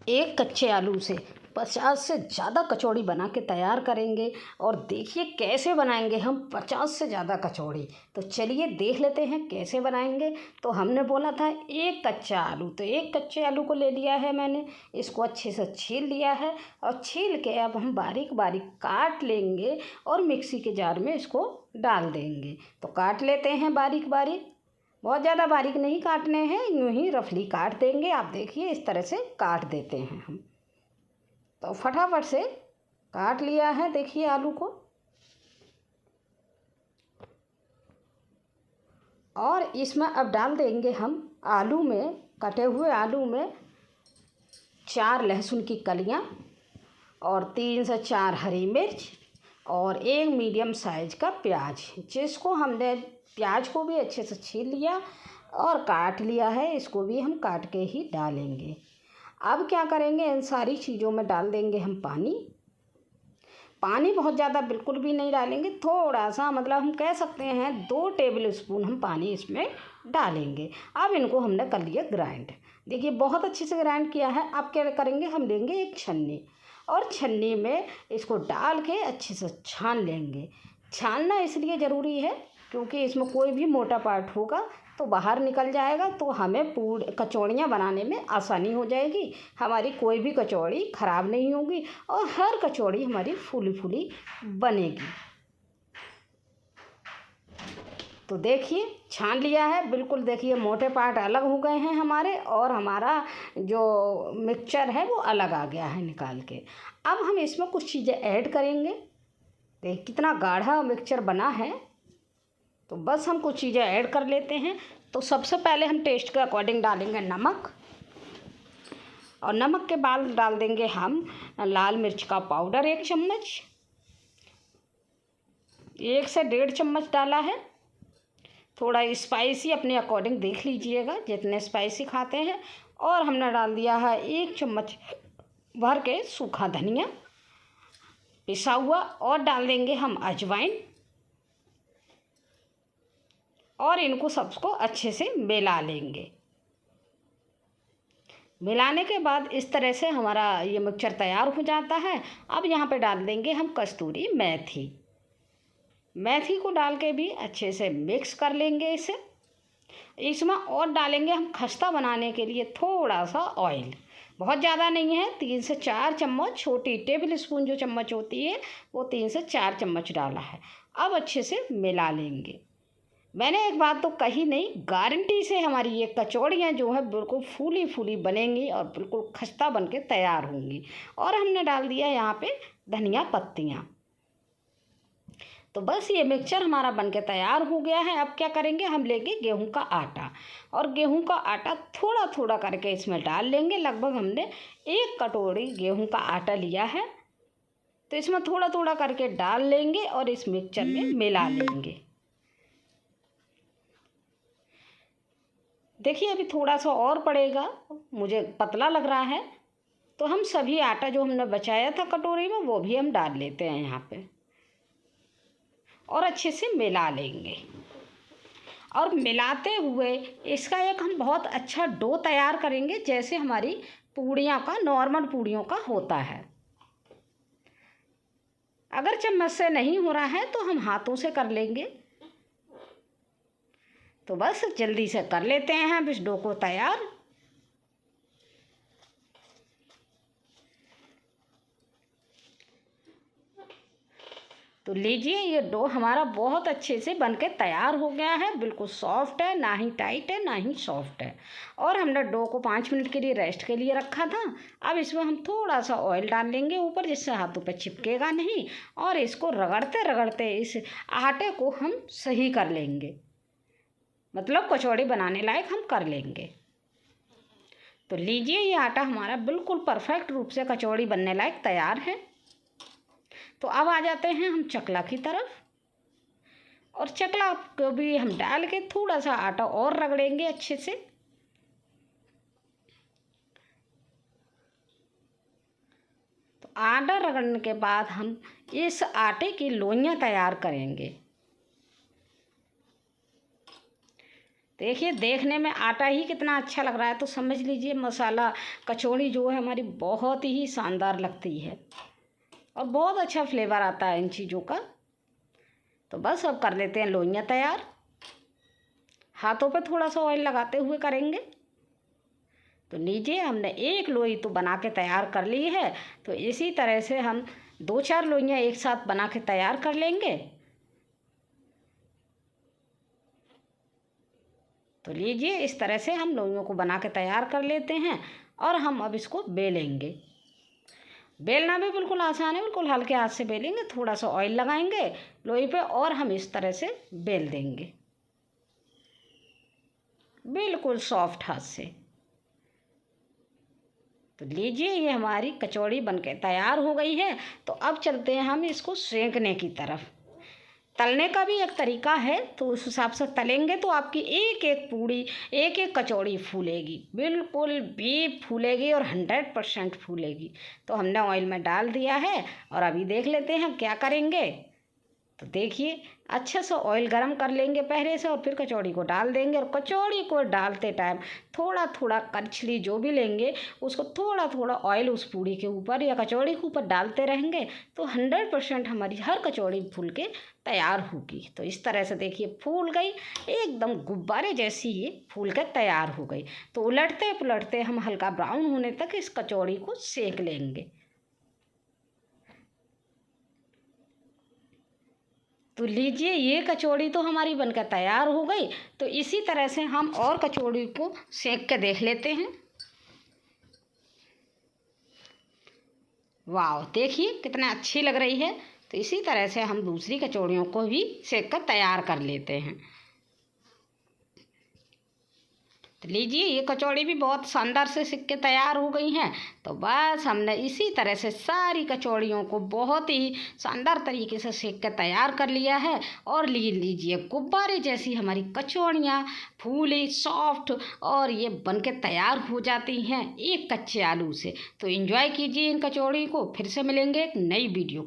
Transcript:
एक कच्चे आलू से 50 से ज़्यादा कचौड़ी बना के तैयार करेंगे। और देखिए कैसे बनाएंगे हम 50 से ज़्यादा कचौड़ी। तो चलिए देख लेते हैं कैसे बनाएंगे। तो हमने बोला था एक कच्चा आलू, तो एक कच्चे आलू को ले लिया है मैंने, इसको अच्छे से छील लिया है। और छील के अब हम बारीक बारीक काट लेंगे और मिक्सी के जार में इसको डाल देंगे। तो काट लेते हैं बारीक बारीक, बहुत ज़्यादा बारीक नहीं काटने हैं, यूँ ही रफली काट देंगे। आप देखिए इस तरह से काट देते हैं हम। तो फटाफट से काट लिया है देखिए आलू को। और इसमें अब डाल देंगे हम आलू में, कटे हुए आलू में 4 लहसुन की कलियां और 3 से 4 हरी मिर्च और 1 मीडियम साइज़ का प्याज, जिसको हमने प्याज को भी अच्छे से छील लिया और काट लिया है। इसको भी हम काट के ही डालेंगे। अब क्या करेंगे, इन सारी चीज़ों में डाल देंगे हम पानी। पानी बहुत ज़्यादा बिल्कुल भी नहीं डालेंगे, थोड़ा सा, मतलब हम कह सकते हैं 2 टेबल स्पून हम पानी इसमें डालेंगे। अब इनको हमने कर लिया ग्राइंड। देखिए बहुत अच्छे से ग्राइंड किया है। अब क्या करेंगे, हम लेंगे एक छन्नी और छन्नी में इसको डाल के अच्छे से छान लेंगे। छानना इसलिए ज़रूरी है क्योंकि इसमें कोई भी मोटा पार्ट होगा तो बाहर निकल जाएगा, तो हमें कचौड़ियाँ बनाने में आसानी हो जाएगी। हमारी कोई भी कचौड़ी ख़राब नहीं होगी और हर कचौड़ी हमारी फूली फूली बनेगी। तो देखिए छान लिया है बिल्कुल। देखिए मोटे पार्ट अलग हो गए हैं हमारे और हमारा जो मिक्सचर है वो अलग आ गया है निकाल के। अब हम इसमें कुछ चीज़ें ऐड करेंगे। देखिए कितना गाढ़ा मिक्सचर बना है। तो बस हम कुछ चीज़ें ऐड कर लेते हैं। तो सबसे पहले हम टेस्ट के अकॉर्डिंग डालेंगे नमक, और नमक के बाद डाल देंगे हम लाल मिर्च का पाउडर 1 चम्मच, 1 से 1.5 चम्मच डाला है। थोड़ा स्पाइसी अपने अकॉर्डिंग देख लीजिएगा जितने स्पाइसी खाते हैं। और हमने डाल दिया है 1 चम्मच भर के सूखा धनिया पिसा हुआ, और डाल देंगे हम अजवाइन, और इनको सबको अच्छे से मिला लेंगे। मिलाने के बाद इस तरह से हमारा ये मिक्सचर तैयार हो जाता है। अब यहाँ पे डाल देंगे हम कस्तूरी मेथी। मेथी को डाल के भी अच्छे से मिक्स कर लेंगे इसे। इसमें और डालेंगे हम खस्ता बनाने के लिए थोड़ा सा ऑयल, बहुत ज़्यादा नहीं है, 3 से 4 चम्मच, छोटी टेबल स्पून जो चम्मच होती है वो 3 से 4 चम्मच डाला है। अब अच्छे से मिला लेंगे। मैंने एक बात तो कही नहीं, गारंटी से हमारी ये कचौड़ियाँ जो है बिल्कुल फूली फूली बनेंगी और बिल्कुल खस्ता बन के तैयार होंगी। और हमने डाल दिया यहाँ पे धनिया पत्तियाँ। तो बस ये मिक्सचर हमारा बनके तैयार हो गया है। अब क्या करेंगे, हम लेंगे गेहूं का आटा, और गेहूं का आटा थोड़ा थोड़ा करके इसमें डाल लेंगे। लगभग हमने 1 कटोरी गेहूं का आटा लिया है, तो इसमें थोड़ा थोड़ा करके डाल लेंगे और इस मिक्सचर में मिला लेंगे। देखिए अभी थोड़ा सा और पड़ेगा, मुझे पतला लग रहा है, तो हम सभी आटा जो हमने बचाया था कटोरी में वो भी हम डाल लेते हैं यहाँ पे, और अच्छे से मिला लेंगे। और मिलाते हुए इसका एक हम बहुत अच्छा डो तैयार करेंगे, जैसे हमारी पूड़ियाँ का, नॉर्मल पूड़ियों का होता है। अगर चम्मच से नहीं हो रहा है तो हम हाथों से कर लेंगे। तो बस जल्दी से कर लेते हैं हम इस डो को तैयार। तो लीजिए ये डो हमारा बहुत अच्छे से बनके तैयार हो गया है। बिल्कुल सॉफ्ट है, ना ही टाइट है ना ही सॉफ्ट है। और हमने डो को 5 मिनट के लिए रेस्ट के लिए रखा था। अब इसमें हम थोड़ा सा ऑयल डाल लेंगे ऊपर, जिससे हाथों पे चिपकेगा नहीं, और इसको रगड़ते रगड़ते इस आटे को हम सही कर लेंगे, मतलब कचौड़ी बनाने लायक हम कर लेंगे। तो लीजिए ये आटा हमारा बिल्कुल परफेक्ट रूप से कचौड़ी बनने लायक तैयार है। तो अब आ जाते हैं हम चकला की तरफ, और चकला को भी हम डाल के थोड़ा सा आटा और रगड़ेंगे अच्छे से। तो आटा रगड़ने के बाद हम इस आटे की लोइयाँ तैयार करेंगे। तो देखिए देखने में आटा ही कितना अच्छा लग रहा है, तो समझ लीजिए मसाला कचौड़ी जो है हमारी बहुत ही शानदार लगती है और बहुत अच्छा फ्लेवर आता है इन चीज़ों का। तो बस अब कर लेते हैं लोइयाँ तैयार। हाथों पे थोड़ा सा ऑयल लगाते हुए करेंगे। तो लीजिए हमने एक लोई तो बना के तैयार कर ली है। तो इसी तरह से हम 2-4 लोइयाँ एक साथ बना के तैयार कर लेंगे। तो लीजिए इस तरह से हम लोइयों को बना के तैयार कर लेते हैं और हम अब इसको बेलेंगे। बेलना भी बिल्कुल आसान है, बिल्कुल हल्के हाथ से बेलेंगे। थोड़ा सा ऑयल लगाएंगे लोई पे और हम इस तरह से बेल देंगे, बिल्कुल सॉफ्ट हाथ से। तो लीजिए ये हमारी कचौड़ी बनके तैयार हो गई है। तो अब चलते हैं हम इसको सेंकने की तरफ। तलने का भी एक तरीका है, तो उस हिसाब से तलेंगे तो आपकी एक एक पूड़ी, एक एक कचौड़ी फूलेगी, बिल्कुल भी फूलेगी और 100% फूलेगी। तो हमने ऑयल में डाल दिया है और अभी देख लेते हैं क्या करेंगे। तो देखिए अच्छे से ऑयल गरम कर लेंगे पहले से और फिर कचौड़ी को डाल देंगे। और कचौड़ी को डालते टाइम थोड़ा थोड़ा कछली जो भी लेंगे उसको थोड़ा थोड़ा ऑयल उस पूड़ी के ऊपर या कचौड़ी के ऊपर डालते रहेंगे तो 100% हमारी हर कचौड़ी फूल के तैयार होगी। तो इस तरह से देखिए फूल गई, एकदम गुब्बारे जैसी ये फूल के तैयार हो गई। तो उलटते पुलटते हम हल्का ब्राउन होने तक इस कचौड़ी को सेक लेंगे। तो लीजिए ये कचौड़ी तो हमारी बनकर तैयार हो गई। तो इसी तरह से हम और कचौड़ी को सेक के देख लेते हैं। वाह देखिए कितना अच्छी लग रही है। तो इसी तरह से हम दूसरी कचौड़ियों को भी सेक कर तैयार कर लेते हैं। तो लीजिए ये कचौड़ी भी बहुत शानदार से सिक के तैयार हो गई हैं। तो बस हमने इसी तरह से सारी कचौड़ियों को बहुत ही शानदार तरीके से सेक के तैयार कर लिया है। और लीजिए गुब्बारे जैसी हमारी कचौड़ियाँ फूली सॉफ्ट और ये बन के तैयार हो जाती हैं एक कच्चे आलू से। तो एंजॉय कीजिए इन कचौड़ी को। फिर से मिलेंगे एक नई वीडियो के